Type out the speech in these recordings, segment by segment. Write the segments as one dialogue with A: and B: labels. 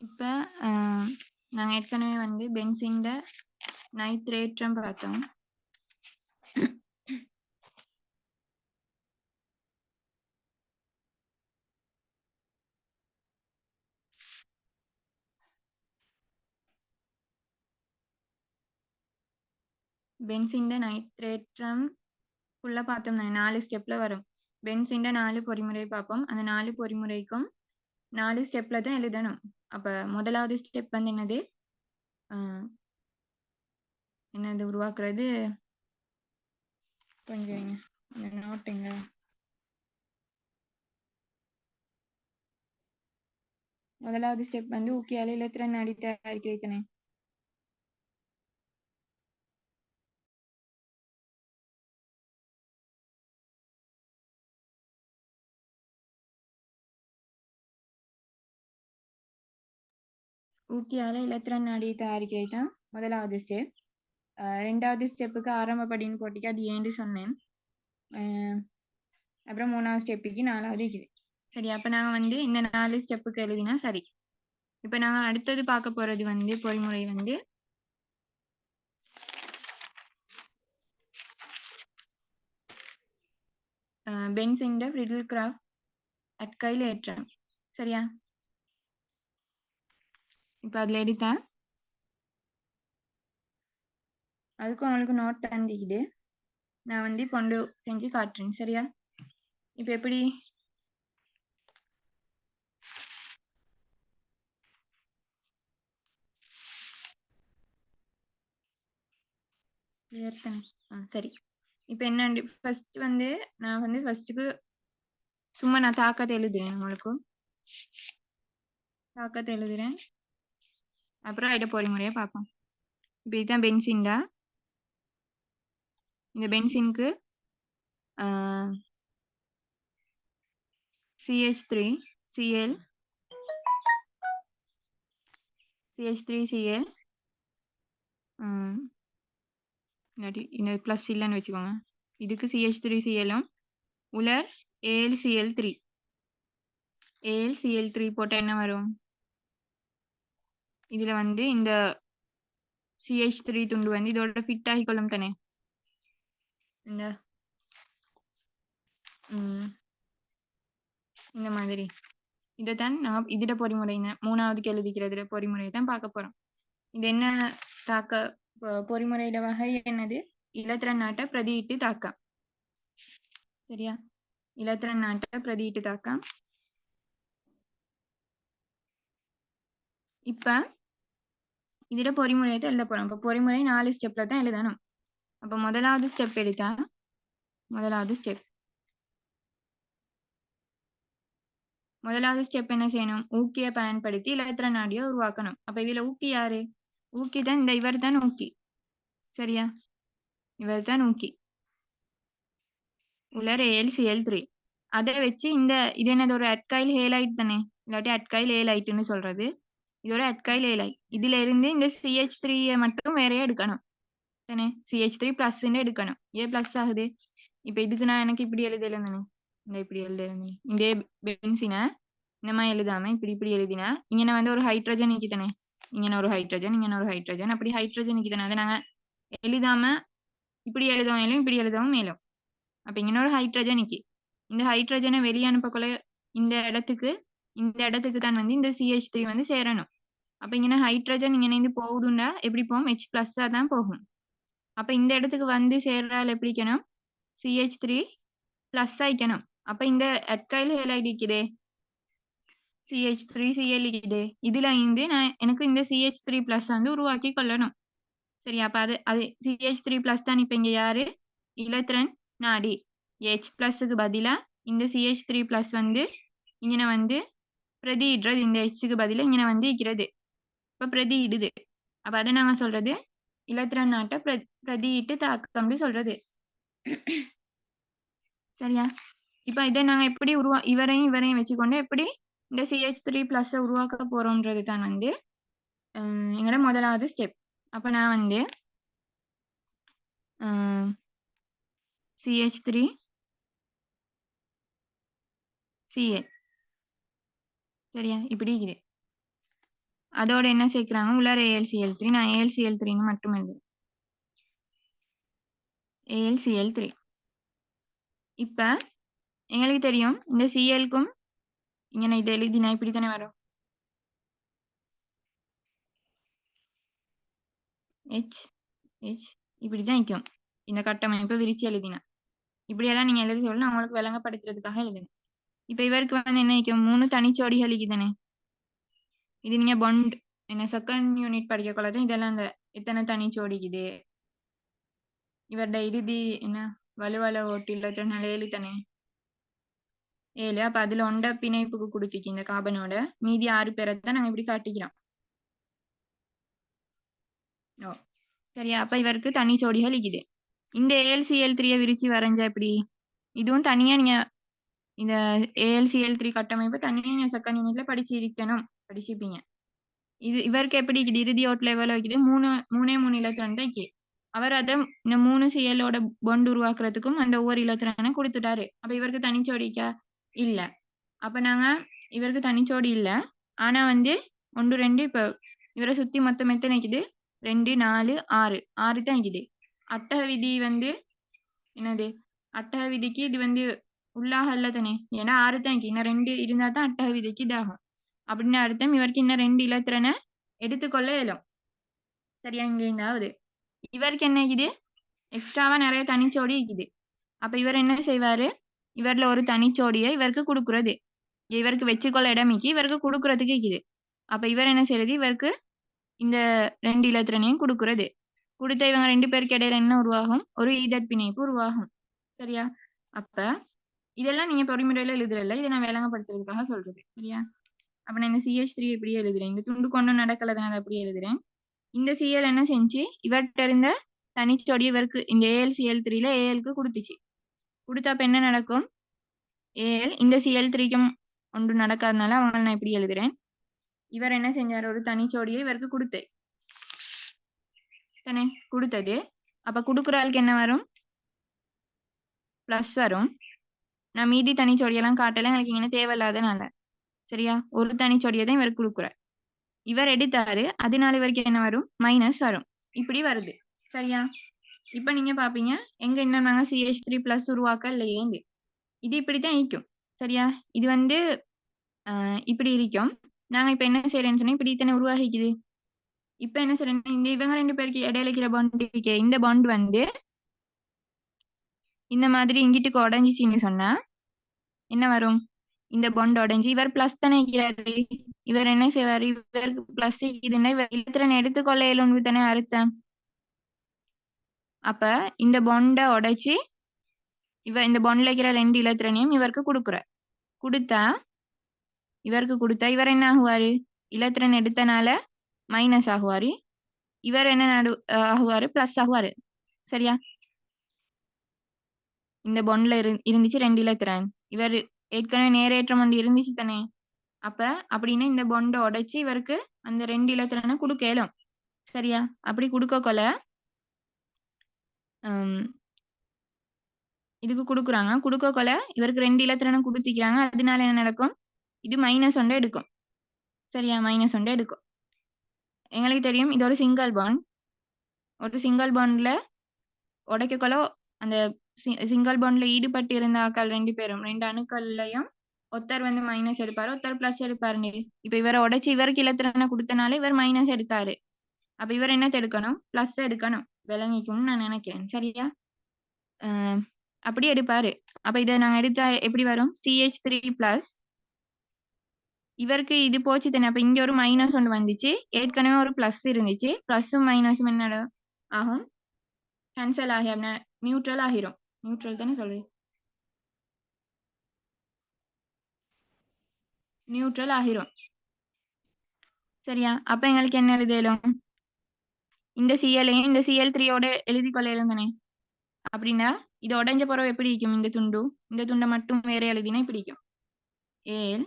A: இப்ப நாங்க ஏற்கனவே வந்து பென்சீன்ட நைட்ரேட்டம் பார்த்தோம். பென்சீன்ட நைட்ரேட்டம் ஃபுல்லா பார்த்தோம். 4 ஸ்டெப்ல வரும். பென்சீன்ட 4 பொறிமுறை பார்ப்போம். அந்த 4 பொறிமுறைக்கும் 4 ஸ்டெப்ல தான் எழுதணும். அப்ப முதலாவது ஸ்டெப் வந்து என்னது? என்னது உருவாக்குறது? கொஞ்சம் நோட்டுங்க. முதலாவது ஸ்டெப் வந்து ஊக்கியால இலத்திரன் நாடி தயாரிக்க வைக்கணும். ஊக்கியால இலத்திரன் நாடி தயாரிக்கிறது தான் முதலாவது ஸ்டெப். 2வது ஸ்டெப்புக்கு ஆரம்ப படின்னு போட்டிக்கு அது ஏன்னு சொன்னேன். அப்புறம் 3வது ஸ்டெப்புக்கு 4வது இருக்குது. சரி, அப்ப நாங்க வந்து இந்த 4 ஸ்டெப்புக்கு எழுதினா சரி. இப்ப நாங்க அடுத்தது பார்க்க போறது வந்து பொறிமுறை வந்து பென்சீன்ட ஃப்ரிடில்கிராஃப்ட் அட்கைல் ஏற்றம். சரியா? இப்ப அதுல எடுத்தேன். அதுக்கும் அவங்களுக்கு நோட் தந்திக்குது. நான் வந்து கொண்டு செஞ்சு காட்டுறேன். சரியா? இப்ப எப்படி? சரி. இப்ப என்ன ஃபர்ஸ்ட் வந்து நான் வந்து ஃபர்ஸ்ட்டுக்கு சும்மா நான் தாக்கத்தை எழுதுறேன். உங்களுக்கு தாக்கத்தை எழுதுறேன். அப்புறம் இட பொறிமுறையை பார்ப்போம். இப்ப இதுதான் பென்சீன்டா. இந்த பென்சீனுக்கு CH3 Cl இல்லாட்டி இந்த பிளஸ் இல்லைன்னு வச்சுக்கோங்க. இதுக்கு CH3Cl உலர் AlCl3 போட்டா என்ன வரும்? இதுல வந்து இந்த CH3 துண்டு வந்து இதோட ஃபிட் ஆகிக்கொள்ளும் தானே. இந்த மாதிரி இதைத்தான் நான் இதோட பொறிமுறை 3வது எழுதிக்கிற பொறிமுறையை தான் பார்க்க போறோம். இது என்ன தாக்க பொறிமுறையோட வகை என்னது? இலத்திரன் நாட்ட பிரதியிட்டு தாக்கம். சரியா? இலத்திரன் நாட்ட பிரதியிட்டு தாக்கம். இப்ப இதோட பொறிமுறையை தான் எழுத போறோம். இப்ப பொறிமுறை 4 ஸ்டெப்ல தான் எழுதணும். அப்ப முதலாவது ஸ்டெப் எடுத்தா முதலாவது ஸ்டெப் என்ன செய்யணும்? ஊக்கியை பயன்படுத்தி இலத்திரன் நாடியை உருவாக்கணும். அப்ப இதுல ஊக்கி யாரு? ஊக்கி தான் இந்த இவர் தான் ஊக்கி. சரியா? இவர் தான் ஊக்கி. உலர் AlCl3. அதை வச்சு இது என்னது? ஒரு அட்கைல் ஹேலைட் தானே, இல்லாட்டி அட்கைல் ஏலைட்னு சொல்றது. இது ஒரு அட்கைல் ஏலைட். இதுல இருந்து இந்த CH3 மட்டும் வேறையா எடுக்கணும் தானே. CH3+ எடுக்கணும். ஏன் பிளஸ் ஆகுது? இப்ப இதுக்கு நான் எனக்கு இப்படி எழுதல தானே, இந்த இப்படி எழுதுறேன். இந்த பென்சீனை இந்த மாதிரி எழுதாம இப்படி எழுதினா இங்க வந்து ஒரு ஹைட்ரஜன் நிக்கிதானே. இங்க ஒரு ஹைட்ரஜன், இங்க ஒரு ஹைட்ரஜன், அப்படி ஹைட்ரஜன் நிக்கிதானே. அதை நாங்க எழுதாம இப்படி எழுதவும் மேலும் இப்படி எழுதவும் மேலும். அப்ப இங்க ஒரு ஹைட்ரஜன் நிக்கி. இந்த ஹைட்ரஜனை வெளியே அனுப்பக்குள்ள இந்த இடத்துக்கு தான் வந்து இந்த CH3 வந்து சேரணும். அப்ப இங்க ஹைட்ரஜன் இங்க இருந்து போகுதுண்டா எப்படி போகும்? H+ தான் போகும். அப்ப இந்த இடத்துக்கு வந்து சேர்றால் எப்படி இருக்கணும்? CH3+ ஆயிக்கணும். அப்ப இந்த அட்கைல் ஹேலைட் இருக்குதே, CH3Cl இருக்குதே, இதுல இருந்து எனக்கு இந்த CH3+ வந்து உருவாக்கி கொள்ளணும். சரி, அப்ப அது CH3+ தான். இப்ப இங்க யாரு? இலத்திரன் நாடி. H+க்கு பதிலா இந்த CH3+ வந்து இங்க வந்து பிரதியிடுறது. இந்த Hக்கு பதிலா இங்க வந்து இருக்கிறது. இப்ப பிரதியிடுது. அப்ப அதை நாங்க சொல்றது இலத்திரன் நாட்ட பிரதியிட்டு தாக்கம்னு சொல்றது. சரியா? இப்ப இதை நாங்க எப்படி இவரையும் வச்சுக்கொண்டு எப்படி இந்த CH3+ உருவாக்க போறோம்ன்றது தான் வந்து எங்களோட முதலாவது ஸ்டெப். அப்ப நான் வந்து CH3Cl சரியா இப்படி இருக்குது. அதோட என்ன சேர்க்கிறாங்க உள்ளார AlCl3. நான் AlCl3ன்னு மட்டும் எழுதுறேன். AlCl3. இப்ப எங்களுக்கு தெரியும் இந்த Clக்கும் இங்க நான் இதை எழுதினா இப்படித்தானே வரும். H இப்படிதான் நிற்கும். இந்த கட்டமைப்பை விரிச்சு எழுதினா இப்படியெல்லாம் நீங்க எழுதி சொல்லணும். நான் உங்களுக்கு விளங்கப்படுத்துறதுக்காக எழுதினேன். இப்ப இவருக்கு வந்து என்ன நிற்கும் 3 தனிச்சோடிகள் இருக்குதானே. இது நீங்க பாண்ட் என்ன செகண்ட் யூனிட் படிக்க கொள்ளதான் இதெல்லாம் அந்த எத்தனை தனிச்சோடிக்குது இவருடைய இறுதி என்ன வலுவல ஓட்டில 7 தானே 7. அப்ப அதுல ஒண்ட பிணைப்புக்கு கொடுத்துச்சு இந்த கார்பனோட மீதி 6 பேரை தான் நாங்க இப்படி காட்டிக்கிறோம். சரியா? அப்ப இவருக்கு தனிச்சோடிகள் இருக்குது. இந்த AlCl3 விரிச்சு வரைஞ்சா எப்படி இதுவும் தனியா நீங்க இந்த AlCl3 கட்டமைப்பு தனியா நீங்க செகண்ட் யூனிட்ல படிச்சிருப்பீங்க. இவருக்கு எப்படி இருக்குது இறுதி ஓட்டுல எவ்வளவு வைக்குது 3 இலத்திரன் தான் இருக்கு. அவர் அதை இந்த 3 Clோட பாண்ட் உருவாக்குறதுக்கும் அந்த ஒவ்வொரு இலத்திரனை கொடுத்துட்டாரு. அப்ப இவருக்கு தனிச்சோடிக்கா இல்ல. அப்ப நாங்க இவருக்கு தனிச்சோடி இல்ல. ஆனா வந்து 1 2 இப்ப இவரை சுத்தி மொத்தம் எத்தனை இருக்குது 2 4 6 தான் இருக்குது. அட்டக விதி வந்து என்னது அட்டக விதிக்கு இது வந்து உள்ளாக இல்ல தானே. ஏன்னா 6 தான் இருக்கு. இன்னும் 2 இருந்தா தான் அட்டக விதிக்கு இதாகும். அப்படின்னு அர்த்தம் இவருக்கு இன்னும் 2 இலத்திரனை எடுத்துக்கொள்ள இயலும். சரியா? இங்க எங்காவது இவருக்கு என்ன இருக்குது எக்ஸ்ட்ராவா நிறைய தனிச்சோடி இருக்குது. அப்ப இவர் என்ன செய்வாரு இவர்ல ஒரு தனிச்சோடியை இவருக்கு கொடுக்குறது. இவருக்கு வச்சுக்கொள்ள இடமிக்கு இவருக்கு கொடுக்கறதுக்கு இருக்குது. அப்ப இவர் என்ன செய்யறது இவருக்கு இந்த 2 இலத்திரனையும் கொடுக்கறது. கொடுத்த இவங்க 2 பேருக்கு இடையில என்ன உருவாகும் ஒரு ஈதட் பிணைப்பு உருவாகும். சரியா? அப்ப இதெல்லாம் நீங்க பொறிமுறையில எழுதுறல இதை நான் விளங்கப்படுத்துறதுக்காக சொல்றது. சரியா? அப்ப நான் இந்த CH3 எப்படி எழுதுறேன் இந்த துண்டு கொண்டு நடக்கலதான் அப்படி எழுதுறேன். இந்த Cl என்ன செஞ்சு இவர்கிட்ட இருந்த தனிச்சோடி இவருக்கு இந்த AlCl3ல Alக்கு கொடுத்துச்சு. கொடுத்தப்ப என்ன நடக்கும் Al இந்த Cl3க்கும் ஒன்று நடக்காதனால அவங்க நான் இப்படி எழுதுறேன். இவர் என்ன செஞ்சாரு ஒரு தனிச்சோடியை இவருக்கு கொடுத்தது. அப்ப கொடுக்குற ஆளுக்கு என்ன வரும் பிளஸ் வரும். நான் மீதி தனிச்சோடியெல்லாம் காட்டல எனக்கு இங்க தேவையில்லாதனால. சரியா? ஒரு தனிச்சோடியை தான் இவருக்கு கொடுக்குற. இவர் எடுத்தாரு அதனால இவருக்கு என்ன வரும் மைனஸ் வரும். இப்படி வருது. சரியா? இப்ப நீங்க பாப்பீங்க எங்க என்ன நாங்க CH3+ உருவாக்க இல்லையே இது இப்படித்தான் இருக்கும். சரியா? இது வந்து இப்படி இருக்கும். நாங்க இப்ப என்ன செய்யறேன்னு சொன்னா இப்படி இத்தனை உருவாகிக்குது. இப்ப என்ன செய்யறேன் இந்த இவங்க 2 பேருக்கு இடையில இருக்கிற பாண்ட் இருக்கே இந்த பாண்ட் வந்து இந்த மாதிரி இங்கிட்டுக்கு உடஞ்சிச்சின்னு சொன்னா என்ன வரும் இந்த பாண்ட் உடஞ்சி இவர் பிளஸ் தானே இருக்கிறாரு. இவர் என்ன செய்வாரு இவருக்கு பிளஸ் இதுன்னா இவர் இலத்திரன் எடுத்துக்கொள்ள இயலும்னு தானே அர்த்தம். அப்ப இந்த பாண்டை உடைச்சு இந்த பாண்ட்ல இருக்கிற 2 இலத்திரனையும் இவருக்கு கொடுத்தா இவர் என்ன ஆகுவாரு இலத்திரன் எடுத்தனால மைனஸ் ஆகுவாரு. இவர் என்ன ஆகுவாரு பிளஸ் ஆகுவாரு. சரியா? இந்த பாண்ட்ல இருந்துச்சு 2 இலத்திரன் இவர் ஏற்கனவே நேரேற்றம் ஒன்று இருந்துச்சு தானே. அப்ப அப்படின்னா இந்த பாண்டை உடைச்சு இவருக்கு அந்த 2 இலத்திரனை கொடுக்க இயலும். சரியா? அப்படி கொடுக்கல இதுக்கு கொடுக்கல இவருக்கு 2 இலத்திரனை கொடுத்திக்கிறாங்க. அதனால என்ன நடக்கும் இது -1 எடுக்கும். சரியா? -1 எடுக்கும். எங்களுக்கு தெரியும் இது ஒரு சிங்கிள் பாண்ட்ல உடைக்கொள்ள அந்த சிங்கிள் பாண்ட்ல ஈடுபட்டு இருந்த ஆக்கள் 2 பேரும் 2 அணுக்கள்லயும் ஒருத்தர் வந்து மைனஸ் எடுப்பாரு ஒருத்தர் பிளஸ் எடுப்பாரு. இப்ப இவரை உடைச்சு இவருக்கு இலத்திரனை கொடுத்தனால இவர் மைனஸ் எடுத்தாரு. அப்ப இவர் என்ன எடுக்கணும் பிளஸ் எடுக்கணும். விளங்கிக்கும்னு நான் நினைக்கிறேன். சரியா? அப்படி எடுப்பாரு. அப்ப இதை நாங்க எடுத்தா எப்படி வரும் CH3+ இவருக்கு இது போச்சு தானே. அப்ப இங்க ஒரு -1 வந்துச்சு. ஏற்கனவே ஒரு பிளஸ் இருந்துச்சு. பிளஸும் மைனஸும் என்ன ஆகும் கேன்சல் ஆகி நியூட்ரல் ஆகிரும். நியூட்ரல் தானே சொல்றேன். நியூட்ரல் ஆகிரும். சரியா? அப்ப எங்களுக்கு என்ன எழுதலும் இந்த Clஐயும் இந்த Cl3யோட எழுதி கொள்ளையிலும் தானே. அப்படின்னா இது உடைஞ்ச பிறகு எப்படி இருக்கும் இந்த துண்டை மட்டும் வேற எழுதினா இப்படி இருக்கும் Al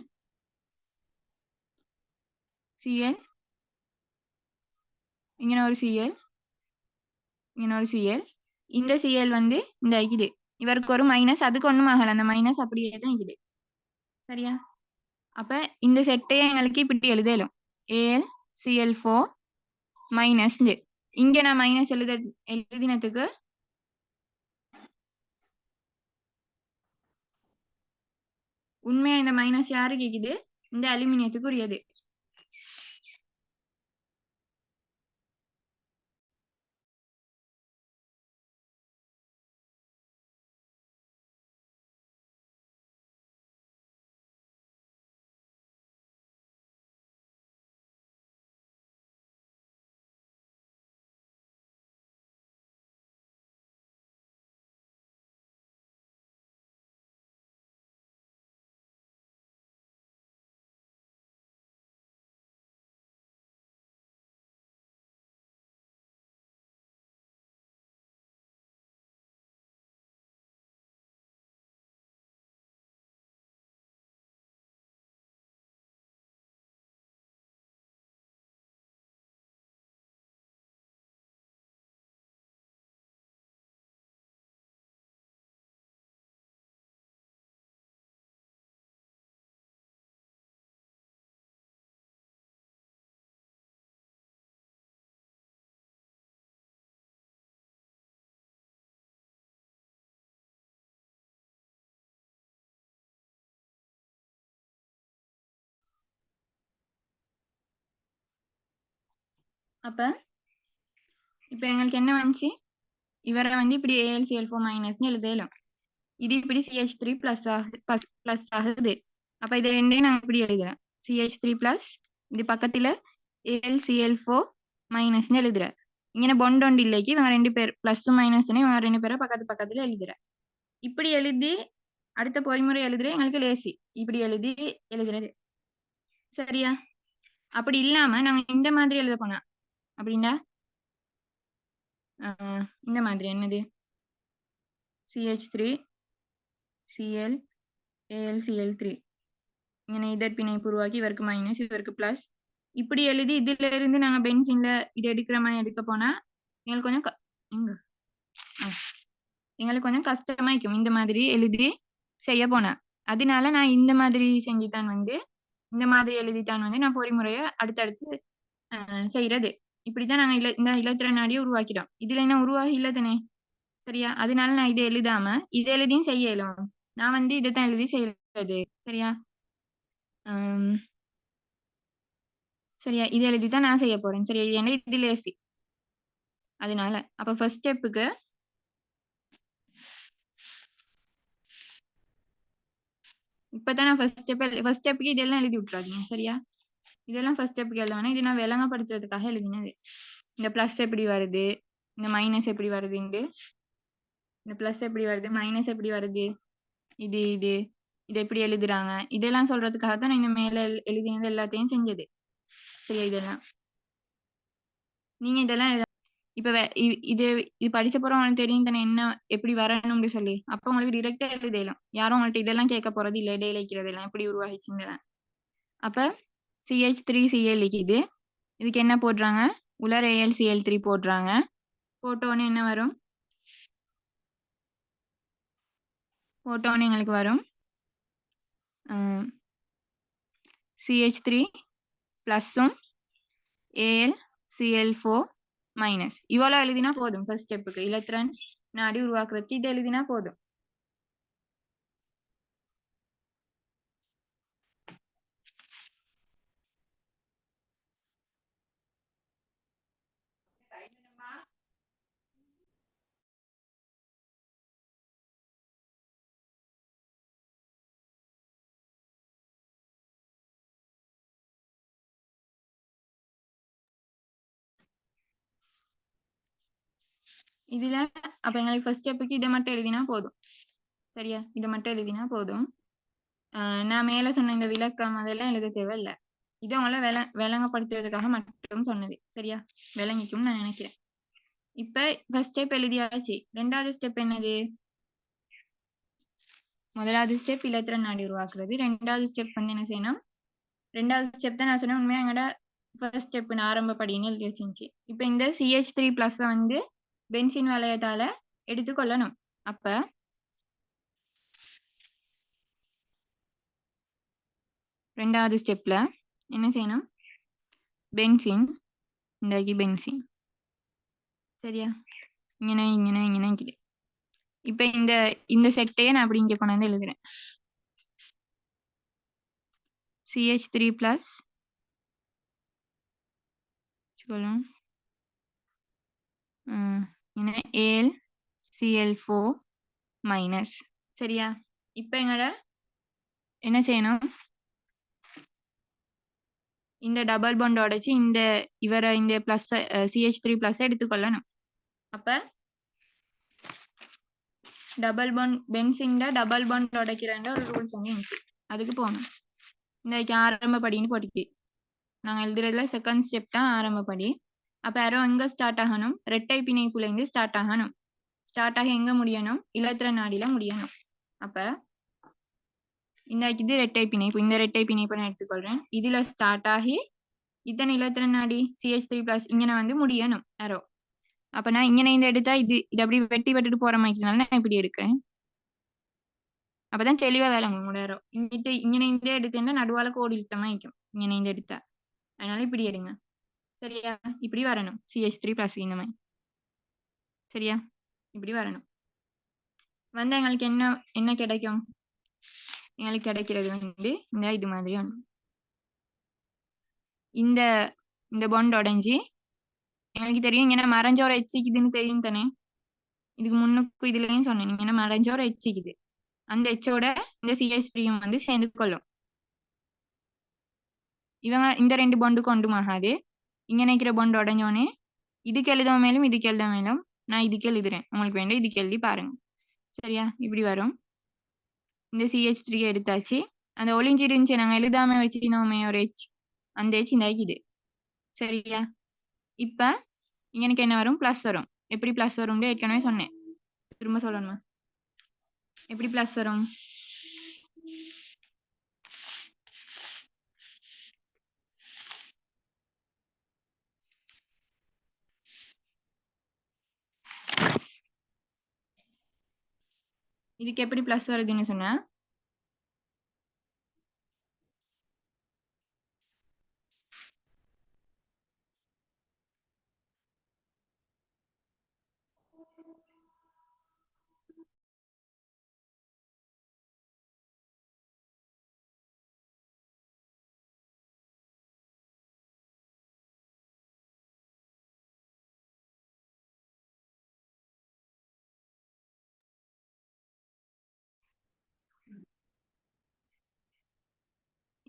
A: Cl இங்க ஒரு Cl இந்த Cl வந்து இந்த இது இவருக்கு ஒரு மைனஸ் அதுக்கு ஒண்ணும் ஆகல. அந்த மைனஸ் அப்படியே தான் இருக்குது. சரியா? அப்ப இந்த செட்டையே எங்களுக்கு இப்படி எழுதலும் Al Cl4 மைனஸ் இங்க நான் மைனஸ் எழுதினதுக்கு உண்மையா இந்த மைனஸ் யாரு கேக்குது? இந்த அலுமினியத்துக்கு உரியது. அப்ப இப்ப எங்களுக்கு என்ன வந்துச்சு? இவரை இப்படி AlCl4 மைனஸ்னு எழுதலாம். இது இப்படி CH3 பிளஸ் ஆகுது. அப்ப இது ரெண்டையும் நான் இப்படி எழுதுறேன். CH3 பிளஸ் இது பக்கத்துல AlCl4 மைனஸ்னு எழுதுறேன். இங்கே பொண்ட் ஒன்று இல்லைக்கு இவங்க 2 பேர் பிளஸும் மைனஸ்னு இவங்க 2 பேரை பக்கத்துல எழுதுறேன். இப்படி எழுதி அடுத்த பொறிமுறை எழுதுறது எங்களுக்கு லேசி. இப்படி எழுதுறது சரியா? அப்படி இல்லாம நாங்க இந்த மாதிரி எழுத போனா அப்படின்னா இந்த மாதிரி என்னது CH3 Cl AlCl3 இങ്ങനെ இதர் பிணைப்பு உருவாக்கி இவருக்கு மைனஸ் இவருக்கு பிளஸ் இப்படி எழுதி இதுல இருந்து நாங்க பென்சின்ல இது எடுக்கிற மாதிரி எடுக்க போனா எங்களுக்கு கொஞ்சம் கஷ்டமா இருக்கும் இந்த மாதிரி எழுதி செய்ய போனேன். அதனால நான் இந்த மாதிரி செஞ்சுதான் இந்த மாதிரி எழுதித்தான் நான் பொறிமுறைய அடுத்தடுத்து செய்யறது. இப்படிதான் நாங்க இந்த இலத்திரனாடியை உருவாக்கிறோம். இதுல என்ன உருவாகி இல்லதானே சரியா? அதனால நான் இதை எழுதாம இதை எழுதியும் செய்யலும். நான் இதைத்தான் எழுதி செய்யறது சரியா? சரியா, இதை எழுதித்தான் நான் செய்ய போறேன் சரியா? இது என்ன இது லேசி. அதனால அப்ப ஃபர்ஸ்ட் ஸ்டெப்புக்கு இப்பதான் நான் ஃபர்ஸ்ட் ஸ்டெப்புக்கு இதெல்லாம் எழுதி விட்டுறாதீங்க சரியா? இதெல்லாம் ஃபர்ஸ்ட் ஸ்டெப்புக்கு எழுத வேணாம். இது நான் விளங்கப்படுத்துறதுக்காக எழுதினது. இந்த பிளஸ் எப்படி வருது, இந்த மைனஸ் எப்படி வருது, இந்த பிளஸ் எப்படி வருது, மைனஸ் எப்படி வருது, இது இது இதை எப்படி எழுதுறாங்க, இதெல்லாம் சொல்றதுக்காக தான் நான் இந்த மேல எழுதினது எல்லாத்தையும் செஞ்சது சரியா? இதெல்லாம் நீங்க இதெல்லாம் இப்ப இது படிச்ச போற உங்களுக்கு தெரியும் தானே என்ன எப்படி வரணும்னு சொல்லி. அப்ப உங்களுக்கு டிரெக்டா எழுதலாம். யாரும் உங்கள்ட்ட இதெல்லாம் கேட்க போறது இல்ல. இடையில வைக்கிறது எல்லாம் எப்படி உருவாகிச்சுன்னு. அப்ப CH3Cl இது இதுக்கு என்ன போடுறாங்க? உலர் AlCl3 போடுறாங்க. போட்டோன்னு என்ன வரும்? போட்டோன்னு எங்களுக்கு வரும் CH3 பிளஸும் AlCl4 மைனஸ். இவ்வளவு எழுதினா போதும். ஃபர்ஸ்ட் ஸ்டெப்புக்கு இலத்திரன் நாடி உருவாக்குறதுக்கு இது எழுதினா போதும். இதுல அப்ப எங்களுக்கு ஃபர்ஸ்ட் ஸ்டெப்புக்கு இதை மட்டும் எழுதினா போதும் சரியா? இதை மட்டும் எழுதினா போதும். நான் மேல சொன்ன இந்த விளக்கம் அதெல்லாம் எழுத தேவையில்லை. இதை உங்களை விளங்கப்படுத்துறதுக்காக மட்டும் சொன்னது சரியா? விளங்கிக்கும் நான் நினைக்கிறேன். இப்ப ஃபர்ஸ்ட் ஸ்டெப் எழுதியாச்சு. ரெண்டாவது ஸ்டெப் என்னது? முதலாவது ஸ்டெப் இலத்திரன் நாடி உருவாக்குறது. ரெண்டாவது ஸ்டெப் என்ன செய்யணும்? ரெண்டாவது ஸ்டெப் தான் நான் சொன்னேன் உண்மையா எங்கட ஃபர்ஸ்ட் ஸ்டெப் ஆரம்ப படின்னு எழுதி வச்சிருந்துச்சு. இப்ப இந்த CH3 பிளஸ் பென்சின் வளையத்தால எடுத்துக்கொள்ளணும். அப்ப ரெண்டாவது ஸ்டெப்ல என்ன செய்யணும்? பென்சின் இந்தாக்கி பென்சின். சரியா? இങ്ങനെ இருக்குது. இப்ப இந்த செட்டையே நான் அப்படி இங்க கொண்டு வந்து எழுதுறேன். CH3 plus சொல்லலாம் AlCl4 மைனஸ். சரியா? இப்ப என்ன செய்யணும், இந்த டபுள் பாண்ட் உடைச்சு இந்த பிளஸ் CH3 பிளஸ் எடுத்துக்கொள்ளணும். அப்ப double bond benzene double bond உடைக்கிறேன் ஒரு ரூல்ஸ் வந்து இருக்கு. அதுக்கு போகணும். இந்த ஆரம்ப படின்னு போட்டுட்டு நாங்க எழுதுறதுல செகண்ட் ஸ்டெப் தான் ஆரம்பப்படி. அப்ப யாரோ எங்க ஸ்டார்ட் ஆகணும், இரட்டை பிணைப்புல இருந்து ஸ்டார்ட் ஆகணும். ஸ்டார்ட் ஆகி எங்க முடியணும், இலத்திர நாடியில முடியணும். அப்ப இது இரட்டை பிணைப்பு. இந்த இரட்டை பிணைப்பு நான் எடுத்துக்கொள்றேன். இதுல ஸ்டார்ட் ஆகி இத்தனை இலத்திர நாடி CH3 பிளஸ் இங்க வந்து முடியணும் யாரோ. அப்ப நான் இந்த எடுத்தா இது அப்படி வெட்டி வெட்டிட்டு போற மாதிரினால நான் இப்படி எடுக்கிறேன். அப்பதான் தெளிவா வேலைங்க முடியாரோ. இந்த எடுத்தேன்னா நடுவால கோடி இழுத்தமா வைக்கும். இந்த எடுத்தா அதனால இப்படி எடுங்க. சரியா? இப்படி வரணும் CH3 பிளஸ் இந்த மாதிரி. சரியா? இப்படி வரணும். வந்து எங்களுக்கு என்ன கிடைக்கும், எங்களுக்கு கிடைக்கிறது வந்து இது மாதிரி இந்த பாண்ட் உடைஞ்சி எங்களுக்கு தெரியும் இங்க மறைஞ்ச ஒரு எச்சிக்குதுன்னு தெரியும் தானே. இதுக்கு முன்னுக்கு இதுலயும் சொன்னேன், நீங்க மறைஞ்ச ஒரு எச்சிக்குது. அந்த எச்சோட இந்த CH3 வந்து சேர்ந்து கொள்ளும். இவங்க இந்த ரெண்டு பாண்டு கொண்டுமாகாது. இங்க நினைக்கிற பாண்டு உடஞ்சோடனே இதுக்கு எழுத மேலும் இதுக்கு எழுத மேலும் நான் இதுக்கு எழுதுறேன். உங்களுக்கு வேண்டாம் இதுக்கு எழுதி பாருங்க. சரியா? இப்படி வரும். இந்த CH3 எடுத்தாச்சு. அந்த ஒளிஞ்சு இருந்துச்சு நாங்க எழுதாம வச்சுனோமே ஒரு எச், அந்த எச் இந்த சரியா? இப்ப இங்க எனக்கு என்ன வரும், பிளஸ் வரும். எப்படி பிளஸ் வரும் ஏற்கனவே சொன்னேன், திரும்ப சொல்லணுமா? எப்படி பிளஸ் வரும், இதுக்கு எப்படி பிளஸ் வருதுன்னு சொன்னா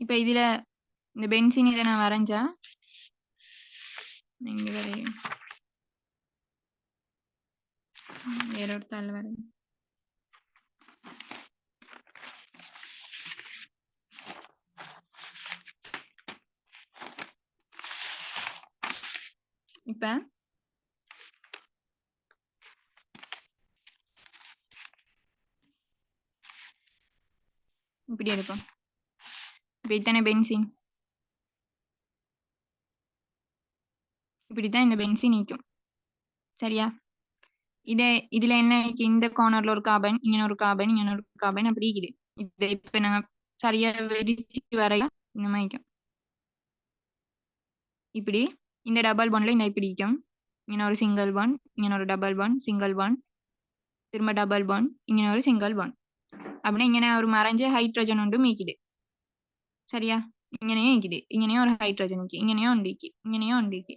A: இப்ப இதுல இந்த பென்சின் இதை நான் வரைஞ்சா இங்க வரையும் வேற ஒரு தாள் வரையும். இப்ப இப்படி இருக்கும். இப்ப இத்தனை பென்சின் இப்படித்தான் இந்த பென்சின் நீக்கும். சரியா? இதுல என்ன இந்த கார்னர்ல ஒரு கார்பன், இங்க ஒரு கார்பன், இங்க ஒரு கார்பன் அப்படி இருக்குது. இதை இப்ப நாங்க சரியா வெடிச்சு வரையா இந்த மாதிரி இப்படி இந்த டபுள் பாண்ட்ல இந்த இப்படி இருக்கும். இங்க ஒரு சிங்கிள் பாண்ட், இங்க ஒரு டபுள் பாண்ட், சிங்கிள் பாண்ட், திரும்ப டபுள் பாண்ட், இங்க ஒரு சிங்கிள் பாண்ட். அப்படின்னா இங்க ஒரு மறைஞ்ச ஹைட்ரஜன் ஒன்று மீக்குது. சரியா? இங்கனையும் இருக்குது, இங்கனையும் ஒரு ஹைட்ரஜன் இருக்கு, இங்கனையும் ஒன்றிக்கு, இங்கனையும் ஒன்றிக்கு.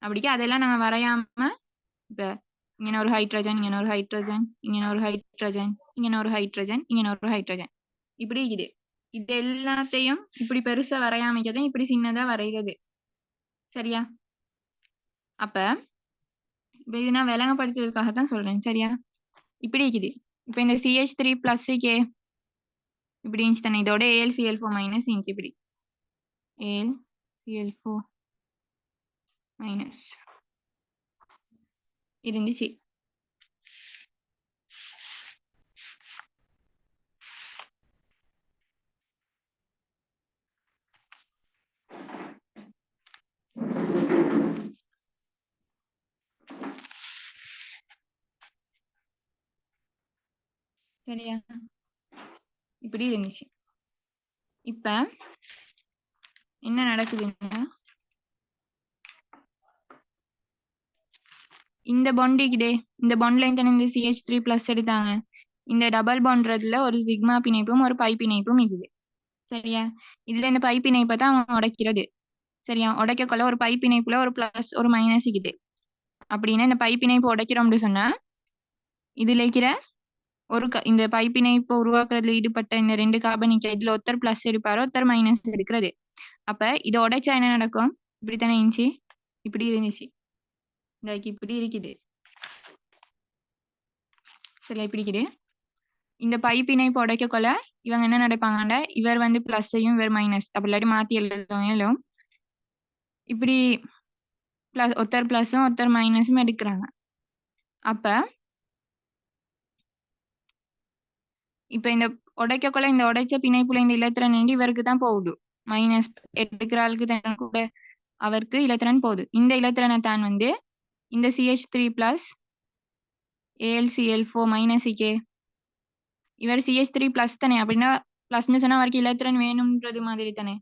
A: அப்படிக்கு அதெல்லாம் நாங்க வரையாம இப்ப இங்க ஒரு ஹைட்ரஜன், இங்க ஒரு ஹைட்ரஜன், இங்க ஒரு ஹைட்ரஜன், இங்க ஒரு ஹைட்ரஜன், இங்க ஒரு ஹைட்ரஜன் இப்படி இருக்குது. இது எல்லாத்தையும் இப்படி பெருசா வரையாமைக்கதான் இப்படி சின்னதா வரைகிறது. சரியா? அப்ப இப்ப இது நான் விளங்கப்படுத்துறதுக்காகத்தான் சொல்றேன். சரியா? இப்படி இருக்குது. இப்ப இந்த CH3 பிளஸ்க்கு இப்படி இருந்துச்சு தானே, இதோட AlCl4 மைனஸ் இருந்துச்சு. இப்படி AlCl4 மைனஸ் இருந்துச்சு. சரியா? இப்படி இருந்துச்சு. இப்ப என்ன நடக்குதுன்னா இந்த பாண்ட் இருக்குதே, இந்த பாண்ட்ல தானே இந்த CH3+ எடுத்தாங்க. இந்த டபுள் பாண்ட்றதுல ஒரு சிக்மா பிணைப்பும் ஒரு பை பிணைப்பும் இருக்குது. சரியா? இதுல இந்த பை பிணைப்பை தான் அவன் உடைக்கிறது. சரியா? உடைக்கக்குள்ள ஒரு பை பிணைப்புல ஒரு பிளஸ் ஒரு மைனஸ் இருக்குது. அப்படின்னா இந்த பை பிணைப்பு உடைக்கிறோம்னு சொன்னா இதுல இருக்கிற இந்த பை பிணைப்பை உருவாக்குறதுல ஈடுபட்ட இந்த 2 கார்பனிக் இதுல ஒருத்தர் பிளஸ் எடுப்பாரு, ஒருத்தர் மைனஸ் எடுக்கிறது. அப்ப இதை உடைச்சா என்ன நடக்கும்? இப்படித்தானே இருந்துச்சு, இப்படி இருந்துச்சு, இப்படி இருக்குது. சரியா? இப்படி இருக்குது. இந்த பை பிணைப்பு உடைக்கக்குள்ள இவங்க என்ன நடப்பாங்கண்டா, இவர் வந்து பிளஸ்ஸையும் இவர் மைனஸ் அப்படி இல்லாட்டி மாத்தி எழுதும். இப்படி பிளஸ் ஒருத்தர் பிளஸும் ஒருத்தர் மைனஸும் எடுக்கிறாங்க. அப்ப இப்ப இந்த உடைக்கக்குள்ள இந்த உடைச்ச பிணைப்புல இந்த இலத்திரன் இவருக்கு தான் போகுது. மைனஸ் எடுக்கிற ஆளுக்கு தான் கூட அவருக்கு இலத்திரன் போகுது. இந்த இலத்திரனை தான் வந்து இந்த CH3+ AlCl4 மைனஸ் இவர் CH3+ தானே, அப்படின்னா பிளஸ்ன்னு சொன்னா அவருக்கு இலத்திரன் வேணும்ன்றது மாதிரி தானே.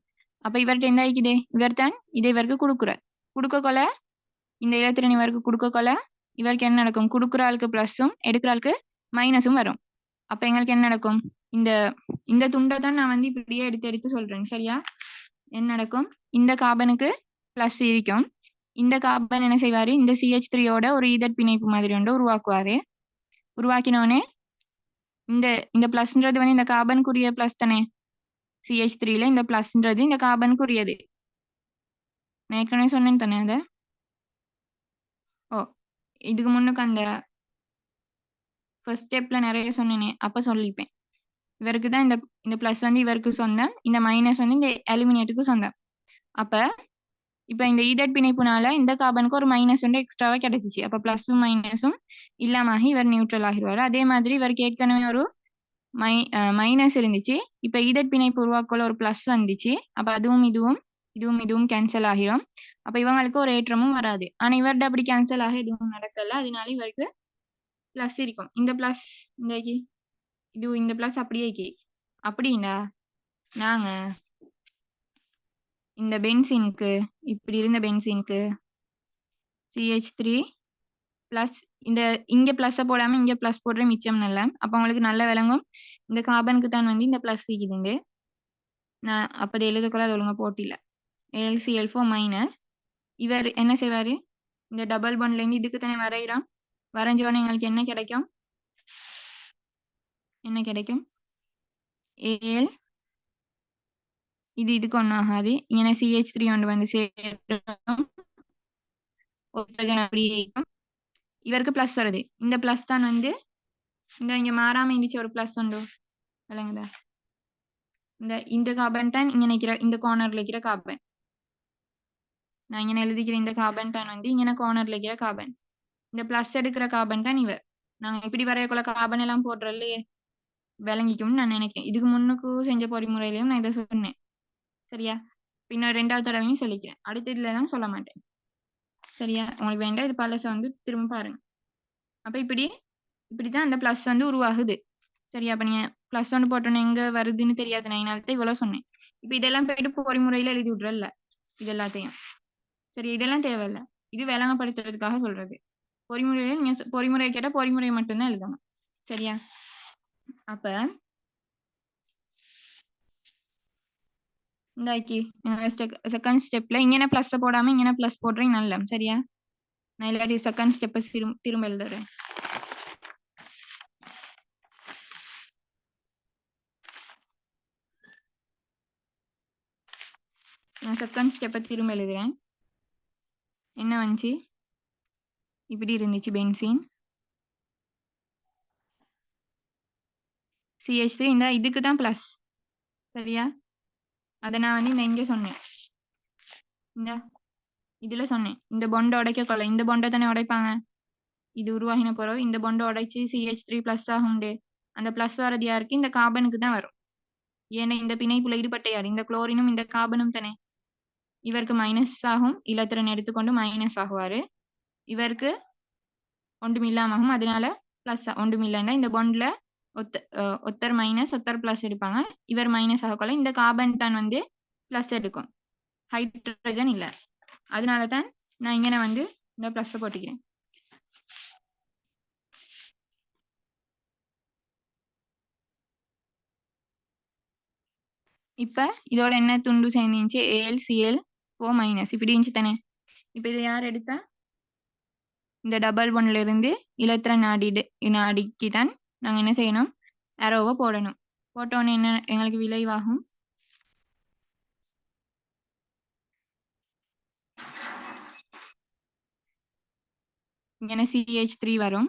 A: அப்ப இவர்கிட்ட என்ன ஆயிக்குது, இவர் தான் இதை இவருக்கு கொடுக்கக்கொள்ள இந்த இலத்திரன் இவருக்கு கொடுக்கக்கொள்ள இவருக்கு என்ன நடக்கும், கொடுக்குற ஆளுக்கு பிளஸும் எடுக்கிற ஆளுக்கு மைனஸும் வரும். அப்ப எங்களுக்கு என்ன நடக்கும், இந்த இந்த துண்டை தான் நான் வந்து இப்படியே எடுத்து சொல்றேன். சரியா? என்ன நடக்கும், இந்த கார்பனுக்கு பிளஸ் இருக்கும், இந்த கார்பன் என்ன செய்வாரு, இந்த CH3யோட ஒரு ஈதர் பிணைப்பு மாதிரி ஒன்று உருவாக்குவாரு. உருவாக்கினோடனே இந்த பிளஸ்ன்றது வந்து இந்த கார்பனுக்குரிய பிளஸ் தானே. CH3ல இந்த பிளஸ்ன்றது இந்த கார்பனுக்குரியது. நான் ஏற்கனவே சொன்னேன் தானே அத. இதுக்கு முன்னுக்கு அந்த ஃபர்ஸ்ட் ஸ்டெப்ல நிறைய சொன்னேனே, அப்ப சொல்லிப்பேன். இவருக்கு தான் இந்த பிளஸ் வந்து இவருக்கு சொந்தம், இந்த மைனஸ் வந்து இந்த அலுமினியத்துக்கு சொந்தம். அப்ப இப்ப இந்த ஈதர் பிணைப்புனால இந்த கார்பனுக்கு ஒரு மைனஸ் வந்து எக்ஸ்ட்ராவா கிடைச்சிச்சு. அப்ப பிளஸும் மைனஸும் இல்லாம இவர் நியூட்ரல் ஆகிடுவாரு. அதே மாதிரி இவருக்கு ஏற்கனவே ஒரு மைனஸ் இருந்துச்சு. இப்ப ஈதர் பிணைப்பு உருவாக்கல ஒரு பிளஸ் வந்துச்சு. அப்ப அதுவும் இதுவும் கேன்சல் ஆகிரும். அப்ப இவங்களுக்கு ஒரு ஏற்றமும் வராது. ஆனா இவர்கிட்ட அப்படி கேன்சல் ஆக எதுவும் நடக்கல. அதனால இவருக்கு பிளஸ் இருக்கும். இந்த பிளஸ் இந்த பிளஸ் அப்படியே அப்படின்னா நாங்க இந்த பென்சீனுக்கு இப்படி இருந்த பென்சீனுக்கு CH3+ இங்க பிளஸ் போடாம இங்க பிளஸ் போடுற மிச்சம் நல்ல. அப்ப உங்களுக்கு நல்ல விளங்கும் இந்த கார்பனுக்கு தான் வந்து இந்த பிளஸ் இருக்குது. நான் அப்ப எழுதக்கூட அது ஒழுங்கா போட்டில்ல. AlCl4- இவர் என்ன செய்வாரு, இந்த டபுள் பாண்ட்ல இருந்து இதுக்கு தானே வரைகிறோம். வரைஞ்சோடனே எங்களுக்கு என்ன கிடைக்கும், Al இதுக்கு ஒன்றும் ஆகாது. இங்கே CH3 ஒன்று வந்து சேரும், இவருக்கு பிளஸ் வருது. இந்த பிளஸ் தான் வந்து இங்க மாறாம இருந்துச்சு ஒரு பிளஸ் உண்டு விளங்குதா. இந்த கார்பன் தான் இங்க நிக்கிற இந்த கார்னர்ல இருக்கிற கார்பன். நான் இங்க எழுதிக்கிற இந்த கார்பன் தான் வந்து இங்க கார்னர்ல இருக்கிற கார்பன். இந்த பிளஸ் எடுக்கிற கார்பன் தான் இவர். நாங்க இப்படி வரையக்குள்ள கார்பன் எல்லாம் போடுறதுல விளங்கிக்கும்னு நான் நினைக்கிறேன். இதுக்கு முன்னுக்கு செஞ்ச பொறிமுறையிலையும் நான் இதை சொன்னேன். சரியா? பின்ன 2வது தடவையும் சொல்லிக்கிறேன். அடுத்த இதுல எல்லாம் சொல்ல மாட்டேன். சரியா? உங்களுக்கு வேண்டாம் இது பழச வந்து திரும்ப பாருங்க. அப்ப இப்படிதான் அந்த பிளஸ் வந்து உருவாகுது. சரியா? அப்ப நீங்க பிளஸ் ஒன்று போட்டோன்னு எங்க வருதுன்னு தெரியாது. நான் இதனால இவ்வளவு சொன்னேன். இப்ப இதெல்லாம் போயிட்டு பொறிமுறையில எழுதி விடுறல்ல இது எல்லாத்தையும். சரி, இதெல்லாம் தேவையில்ல. இது விளங்கப்படுத்துறதுக்காக சொல்றது. பொறிமுறையில நீங்க பொறிமுறை கேட்டா பொறிமுறை மட்டும்தான் எழுதணும். சரியா? அப்ப செகண்ட் ஸ்டெப்ல இங்கே பிளஸ் போடாம இங்கே பிளஸ் போடுறீங்க நல்ல. சரியா? நான் இல்லாட்டி செகண்ட் ஸ்டெப் திரும்ப எழுதுறேன். நான் செகண்ட் ஸ்டெப்பை திரும்ப எழுதுறேன். என்ன வந்துச்சு, இப்படி இருந்துச்சு பென்சீன் CH3 இந்த இதுக்கு தான் பிளஸ். சரியா? அதை நான் வந்து இங்க சொன்னேன், இந்த இதுல சொன்னேன். இந்த பொண்டை உடைக்கக்குள்ள இந்த பொண்டை தானே உடைப்பாங்க. இது உருவாகின பிறகு இந்த பொண்டை உடைச்சு CH3+ ஆகுண்டு. அந்த பிளஸ் வரது யாருக்கு, இந்த கார்பனுக்கு தான் வரும். ஏன்னா இந்த பிணைப்புல ஈடுபட்ட யார், இந்த குளோரினும் இந்த கார்பனும் தானே. இவருக்கு மைனஸ் ஆகும், இலத்திரன் எடுத்துக்கொண்டு மைனஸ் ஆகுவாரு. இவருக்கு ஒன்றும் இல்லாம அதனால பிளஸ் ஒன்றும் இல்லைன்னா இந்த பொண்ட்ல ஒத்தர் மைனஸ் ஒத்தர் பிளஸ் எடுப்பாங்க. இவர் மைனஸ் ஆகக்குள்ள இந்த கார்பன் தான் வந்து பிளஸ் எடுக்கும், ஹைட்ரஜன் இல்ல. அதனால தான் நான் இங்க வந்து இந்த பிளஸ் போட்டுக்கிறேன். இப்ப இதோட என்ன துண்டு சேர்ந்துச்சு? AlCl4- இப்படி இருந்துச்சு தானே. இப்ப இதை யார் எடுத்தா? இந்த டபுள் ஒன்ல இருந்து இலத்திரன் நாடிக்கு தான் நாங்க என்ன செய்யணும்? அரோவை போடணும். போட்டோன்னு என்ன எங்களுக்கு விளைவாகும்? இங்கே CH3 வரும்.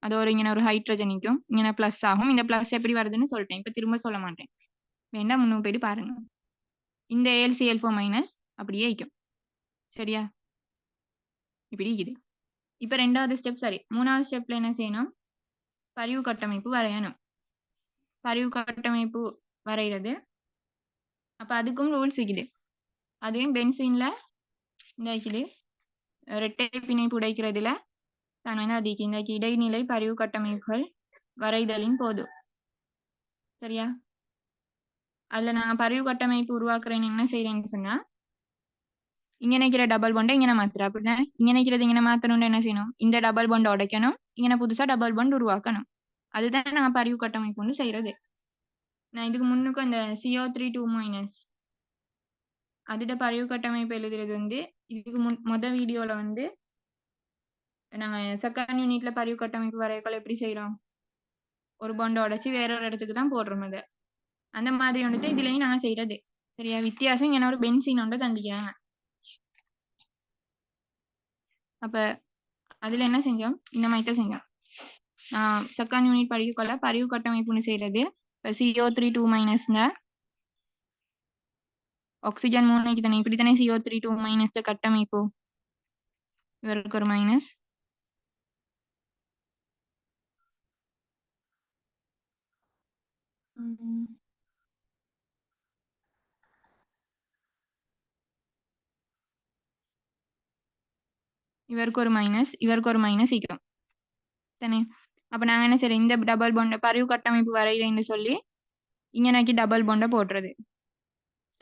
A: அது இங்கே ஒரு ஹைட்ரஜன் நிற்கும். இங்கே பிளஸ் ஆகும். இந்த பிளஸ் எப்படி வருதுன்னு சொல்லிட்டேன். இப்ப திரும்ப சொல்ல மாட்டேன். வேண்டாம், முன்னுக்கு போயிட்டு பாருங்க. இந்த AlCl4- அப்படியே இருக்கும். சரியா? இப்படி இருக்குது. இப்ப ரெண்டாவது ஸ்டெப் சரி. மூணாவது ஸ்டெப்ல என்ன செய்யணும்? பரிவு கட்டமைப்பு வரையணும். பரிவு கட்டமைப்பு வரைகிறது. அப்ப அதுக்கும் ரூல்ஸ் இருக்குது. அதையும் பென்சீன்ல இருக்குது. இரட்டை பிணைப்பு உடைக்கிறதுல தான் வந்து அதுக்கு இந்த இடைநிலை பரிவு கட்டமைப்புகள் வரைதலின் போது. சரியா? அதுல நான் பரிவு கட்டமைப்பு உருவாக்குறேன்னு என்ன செய்யறேன்னு சொன்னா, இங்க நினைக்கிற டபுள் பாண்டை இங்கே மாத்துறேன். அப்படின்னா இங்க நினைக்கிறது இங்கே மாத்தணும்னு என்ன செய்யணும்? இந்த டபுள் பாண்ட் உடைக்கணும். இங்கே புதுசா டபுள் பாண்ட் உருவாக்கணும். அதுதான் நான் பரிவு கட்டமைப்பு செய்யறது. நான் இதுக்கு முன்னுக்கு அந்த CO3 2- அதோட பரிவு கட்டமைப்பு எழுதுறது வந்து இதுக்கு மொத வீடியோல வந்து நாங்க செகண்ட் யூனிட்ல பரிவு கட்டமைப்பு வரையக்கொள்ள எப்படி செய்யறோம்? ஒரு பாண்டை உடைச்சு வேற ஒரு இடத்துக்கு தான் போடுறோம். அதை அந்த மாதிரி வந்துட்டு இதுலயும் நாங்க செய்யறது. சரியா? வித்தியாசம் இங்க ஒரு பென்சீன் ஒன்று தந்திக்கிறாங்க. அப்ப அதுல என்ன செஞ்சோம்? இந்த மாதிரி தான் செஞ்சோம். செகண்ட் யூனிட் படிக்கொள்ள பரிவு கட்டமைப்புன்னு செய்யறது. இப்போ CO3 2- ஆக்சிஜன் 3 தானே, இப்படித்தானே CO3 2- கட்டமைப்பு. இவருக்கு ஒரு மைனஸ், இவருக்கு ஒரு மைனஸ், இவருக்கு ஒரு மைனஸ் ஈக்கும் தானே. அப்ப நாங்க என்ன செய்யறோம்? இந்த டபுள் பாண்ட் பரிவு கட்டமைப்பு வரைகிறேன்னு சொல்லி இங்க நாக்கி டபுள் பாண்டை போடுறது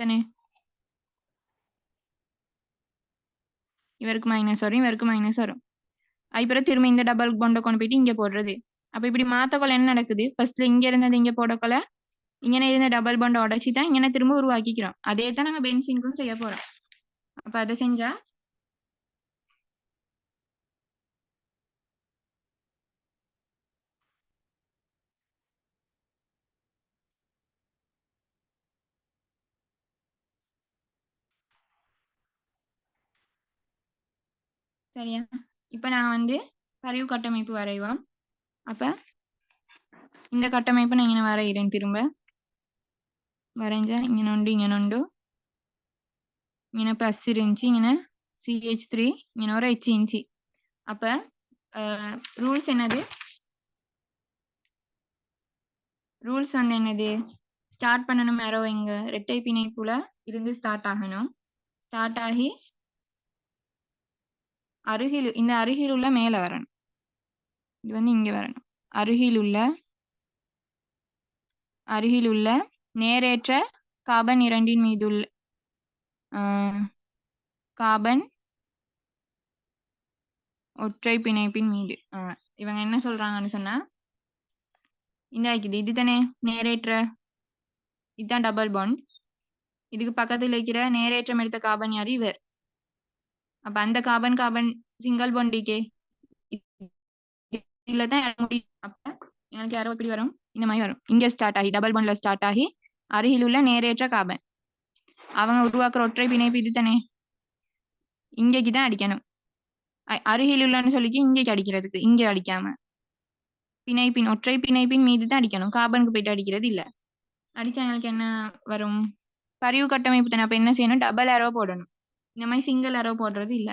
A: தானே. இவருக்கு மைனஸ் வரும், இவருக்கு மைனஸ் வரும். அதுக்கப்புறம் திரும்ப இந்த டபுள் பாண்டை கொண்டு போயிட்டு இங்க போடுறது. அப்ப இப்படி மாத்தக்கொள்ள என்ன நடக்குது? ஃபர்ஸ்ட்ல இங்க இருந்தது இங்க போடக்கொள்ள இங்கே இருந்த டபுள் பாண்டை உடைச்சி தான் இங்கே திரும்ப உருவாக்கிக்கிறோம். அதே தான் நாங்க பென்சீனுக்கும் செய்ய போறோம். அப்ப அதை செஞ்சா சரியா? இப்ப நான் வந்து பரிவு கட்டமைப்பு வரைவோம். அப்ப இந்த கட்டமைப்பை நான் இங்கே வரைகிறேன். திரும்ப வரைஞ்சா இங்கே நொண்டு, இங்கே நொண்டு, இங்கே பிளஸ் இருந்துச்சு, இங்கே CH3, இங்கே ஒரு H இருந்துச்சு. அப்ப ரூல்ஸ் என்னது? ரூல்ஸ் வந்து என்னது? ஸ்டார்ட் பண்ணணும் அரோ எங்க? இரட்டை பிணைப்புல இருந்து ஸ்டார்ட் ஆகணும். ஸ்டார்ட் ஆகி இந்த அருகில் உள்ள மேல வரணும். இது வந்து இங்க வரணும். அருகில் உள்ள நேரேற்ற கார்பன் 2 மீது உள்ள கார்பன் ஒற்றை பிணைப்பின் மீது. இவங்க என்ன சொல்றாங்கன்னு சொன்னா, இந்த இது தானே நேரேற்ற, இதுதான் டபுள் பாண்ட். இதுக்கு பக்கத்துல இருக்கிற நேரேற்றம் எடுத்த கார்பன் யாரு? இவர். அப்ப அந்த கார்பன் சிங்கிள் பாண்டிக்கே இல்லதான் முடியும். அப்ப எனக்கு யாரோ இப்படி வரும், இந்த மாதிரி வரும். இங்க ஸ்டார்ட் ஆகி டபுள் பாண்ட்ல ஸ்டார்ட் ஆகி அருகில் உள்ள நேரேற்ற கார்பன் அவங்க உருவாக்குற ஒற்றை பிணைப்பு இது தானே, இங்கேக்குதான் அடிக்கணும். அருகில் உள்ளன்னு சொல்லிக்கு இங்கேக்கு அடிக்கிறதுக்கு, இங்க அடிக்காம ஒற்றை பிணைப்பின் மீது தான் அடிக்கணும். கார்பனுக்கு போயிட்டு அடிக்கிறது இல்ல. அடிச்சா எங்களுக்கு என்ன வரும்? பரிவு கட்டமைப்பு தானே. அப்ப என்ன செய்யணும்? டபுள் அரோ போடணும். இந்த மாதிரி சிங்கிள் அரோ போடுறது இல்ல.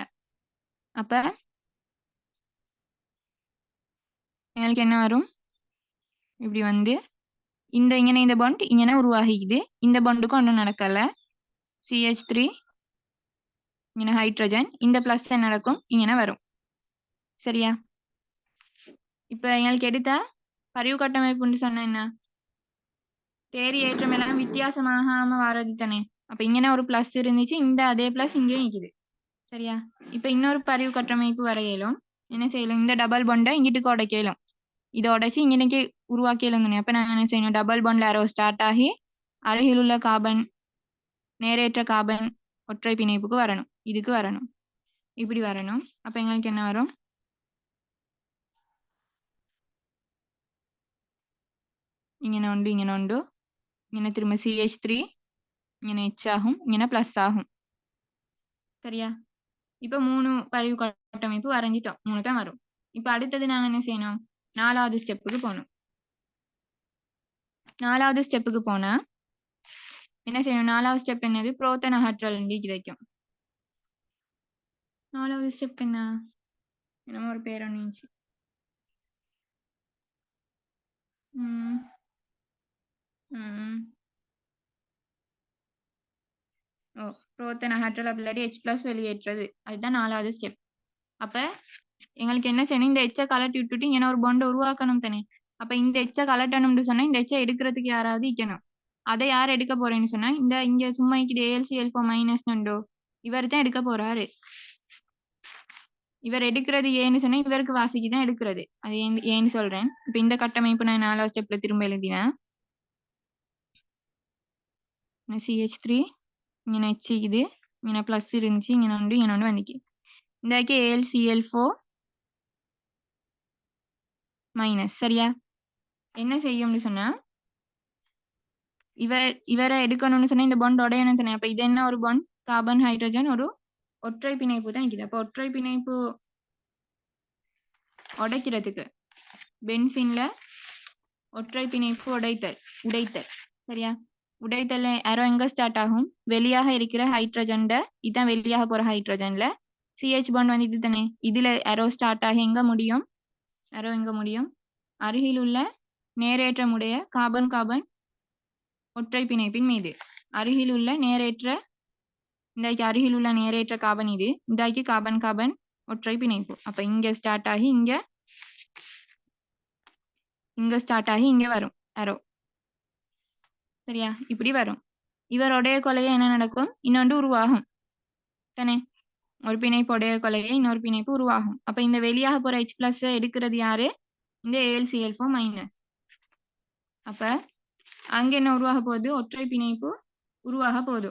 A: அப்ப எங்களுக்கு என்ன வரும்? இப்படி வந்து இந்த பாண்ட் இங்கே உருவாகிக்குது. இந்த பாண்டுக்கும் ஒன்றும் நடக்கல. CH3 இங்கே ஹைட்ரஜன், இந்த பிளஸ் நடக்கும், இங்கே வரும். சரியா? இப்ப எங்களுக்கு எடுத்த பரிவு கட்டமைப்புன்னு சொன்ன என்ன? தேரி ஏற்றம் எல்லாம் வித்தியாசமாகாம வர்றது தானே. அப்ப இங்கே ஒரு பிளஸ் இருந்துச்சு, இந்த அதே பிளஸ் இங்கே நிக்குது. சரியா? இப்ப இன்னொரு பரிவு கட்டமைப்பு வரையலும் என்ன செய்யலாம்? இந்த டபுள் பாண்டை இங்கிட்டு உடைக்கலும். இதை உடைச்சு இங்கே உருவாக்கலும் தானே. அப்ப நான் என்ன செய்யணும்? டபுள் பாண்ட்ல அரோ ஸ்டார்ட் ஆகி அருகில் உள்ள கார்பன் நேரேற்ற கார்பன் ஒற்றை பிணைப்புக்கு வரணும், இதுக்கு வரணும், இப்படி வரணும். அப்ப எங்களுக்கு என்ன வரும்? இங்கே உண்டு, இங்கே உண்டு, இங்கே திரும்ப CH3, இங்கே H ஆகும், இங்கே பிளஸ் ஆகும். சரியா? இப்ப 3 பதிவு கட்டமைப்பு வரைஞ்சிட்டோம், 3 தான் வரும். இப்ப அடுத்தது நாங்க என்ன செய்யணும்? 4வது ஸ்டெப்புக்கு போகணும். 4வது ஸ்டெப்புக்கு போனா என்ன செய்யணும்? 4வது ஸ்டெப் என்னது? புரோட்டான் அகற்றல் கிடைக்கும். 4வது ஸ்டெப் என்ன? என்னமோ ஒரு பேர் ஒன்று. புரோட்டான் அகற்றல் அப்படி இல்லாட்டி H+ வெளியேற்றுறது, அதுதான் 4வது ஸ்டெப். அப்ப எங்களுக்கு என்ன செய்யணும்? இந்த எச்சை கலட்டி விட்டுட்டு இங்கே ஒரு பாண்டை உருவாக்கணும் தானே. அப்ப இந்த எச்சை கலட்டணும்னு சொன்னா இந்த எச்சை எடுக்கிறதுக்கு யாராவது இருக்கணும். அதை யார் எடுக்க போறேன்னு சொன்னா இங்க சும்மா இது AlCl4- உண்டோ, இவர் தான் எடுக்க போறாரு. இவர் எடுக்கிறது ஏன்னு சொன்னா இவருக்கு வாசிக்கு தான் எடுக்கிறது. அது ஏன்னு சொல்றேன். இப்ப இந்த கட்டமைப்பு நான் 4வது ஸ்டெப்ல திரும்ப எழுதினேன். CH3 இங்கே H இது, இங்கே பிளஸ் இருந்துச்சு, இங்கே ஒன்று வந்துச்சு. இந்த AlCl4-, சரியா? என்ன செய்யும்னு சொன்னா இவரை எடுக்கணும்னு சொன்னா இந்த பாண்ட் உடையணும் தானே. அப்ப இது என்ன ஒரு பாண்ட்? கார்பன் ஹைட்ரஜன் ஒரு ஒற்றை பிணைப்பு தான் இருக்குது. அப்ப ஒற்றை பிணைப்பு உடைக்கிறதுக்கு பென்சீன்ல ஒற்றை பிணைப்பு உடைத்தல், சரியா? உடைத்தல் அரோ எங்க ஸ்டார்ட் ஆகும்? வெளியாக இருக்கிற ஹைட்ரஜன், இதான் வெளியாக போற ஹைட்ரஜன்ல CH பாண்ட் வந்து இது தானே. இதுல அரோ ஸ்டார்ட் ஆகி எங்க முடியும்? அரோ எங்க முடியும்? அருகில் உள்ள நேரேற்றமுடைய கார்பன் கார்பன் ஒற்றை பிணைப்பின் மீது. அருகில் உள்ள நேரேற்ற கார்பன் இது, இந்தாக்கி கார்பன் கார்பன் ஒற்றை பிணைப்பு. அப்ப இங்க ஸ்டார்ட் ஆகி இங்க ஸ்டார்ட் ஆகி இங்க வரும் அரோ, சரியா? இப்படி வரும். இவருடைய கொலையை என்ன நடக்கும்? இன்னொன்று உருவாகும் தானே. ஒரு பிணைப்பு உடைய கொலையை இன்னொரு பிணைப்பு உருவாகும். அப்ப இந்த வெளியாக போற H+ எடுக்கிறது யாரு? இந்த AlCl4-. அப்ப அங்க என்ன உருவாக போகுது? ஒற்றை பிணைப்பு உருவாக போகுது.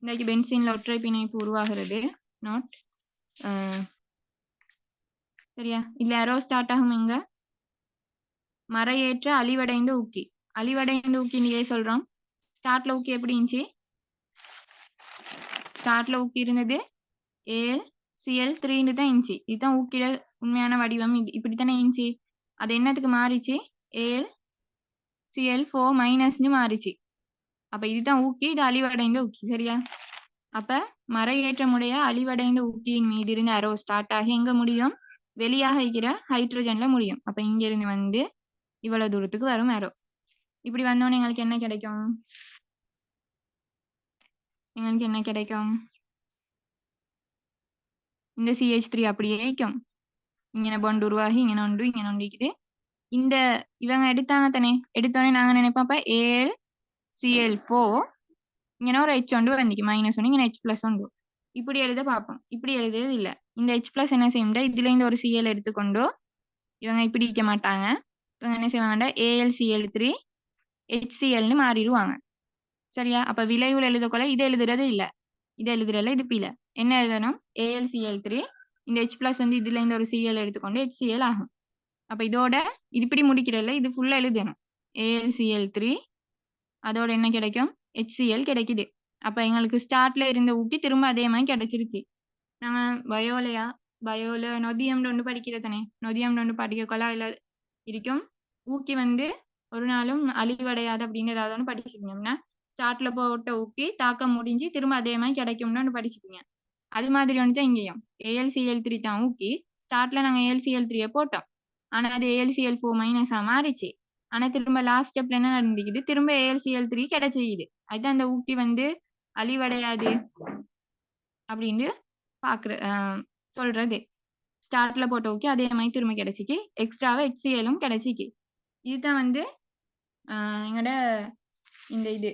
A: இன்றைக்கு பென்சீன்ல ஒற்றை பிணைப்பு உருவாகிறது. நாட் சரியா? இல்ல அரோ ஸ்டார்ட் ஆகும் எங்க? மறையேற்ற அழிவடைந்த ஊக்கி. அழிவடைந்த ஊக்கி நீ சொல்றோம். ஸ்டார்ட்ல ஊக்கி எப்படி இருந்துச்சு? ஸ்டார்ட்ல ஊக்கி இருந்தது AlCl3 தான் இருந்துச்சு. இதுதான் ஊக்கிட உண்மையான வடிவம். இப்படித்தானே இருந்துச்சு. அது என்னத்துக்கு மாறிச்சு? AlCl4- மாறிச்சு. அப்ப இதுதான் ஊக்கி, இது அழிவடைந்த ஊக்கி, சரியா? அப்ப மறையேற்றமுடைய அழிவடைந்த ஊக்கியின் மீது இருந்து அரோ ஸ்டார்ட் ஆகி எங்க முடியும்? வெளியாக இருக்கிற ஹைட்ரஜன்ல முடியும். அப்ப இங்க இருந்து வந்து இவ்வளவு தூரத்துக்கு வரும் அரோ. இப்படி வந்தோன்னு எங்களுக்கு என்ன கிடைக்கும்? இந்த CH3 அப்படியே இருக்கும். இங்கே பாண்ட் உருவாகி இங்கே ஒன்று இருக்குது. இந்த இவங்க எடுத்தாங்க தானே. எடுத்தோடனே நாங்க நினைப்போம் அப்ப AlCl4 இங்கே ஒரு H ஒன்று வந்துக்கு, -1, இங்கே H+ உண்டு. இப்படி எழுத பார்ப்போம். இப்படி எழுதுறது இல்ல. இந்த H+ என்ன செய்யும்டா, இதுல இந்த ஒரு Cl எடுத்துக்கொண்டு இவங்க இப்படி இருக்க மாட்டாங்க. இவங்க என்ன செய்வாங்கடா, AlCl3 HClன்னு மாறிடுவாங்க, சரியா? அப்ப விளைவுல எழுதக்கொள்ள இதை எழுதுறது இல்ல, இதை எழுதுறதுல இது பில. என்ன எழுதணும்? AlCl3 இந்த H+ வந்து இதுல இந்த ஒரு Cl எடுத்துக்கொண்டு HCl ஆகும். அப்ப இதோட இது இப்படி முடிக்கிறதுல இது ஃபுல்லா எழுதணும். AlCl3 அதோட என்ன கிடைக்கும்? HCl கிடைக்குது. அப்ப எங்களுக்கு ஸ்டார்ட்ல இருந்த ஊக்கி திரும்ப அதே மாதிரி கிடைச்சிருச்சு. நாங்க பயோல நொதியம்னு ஒன்று படிக்கிறதானே. நொதியம்னு ஒன்று படிக்கக்கொள்ள அதுல இருக்கும் ஊக்கி வந்து ஒரு நாளும் அழிவடையாது அப்படின்னு ஏதாவது ஒன்று படிச்சுக்கோங்கன்னா, ஸ்டார்ட்ல போட்ட ஊக்கி தாக்கம் முடிஞ்சு திரும்ப அதே மாதிரி கிடைக்கும்னு ஒன்று படிச்சுக்கோங்க. அது மாதிரி ஒன்று தான் இங்கேயும். AlCl3 தான் ஊக்கி. ஸ்டார்ட்ல நாங்க AlCl3 போட்டோம். ஆனா அது AlCl4- மாறிச்சு. ஆனா திரும்ப லாஸ்ட் ஸ்டெப்ல என்ன நடந்துக்குது? திரும்ப AlCl3 கிடைச்சிக்குது. அதுதான் அந்த ஊக்கி வந்து அழிவடையாது அப்படின்னு சொல்றது. ஸ்டார்ட்ல போட்ட ஊக்கி அதே மாதிரி திரும்ப கிடைச்சிக்கு. எக்ஸ்ட்ராவா HClம் கிடைச்சிக்கு. இதுதான் வந்து எங்கட இந்த இது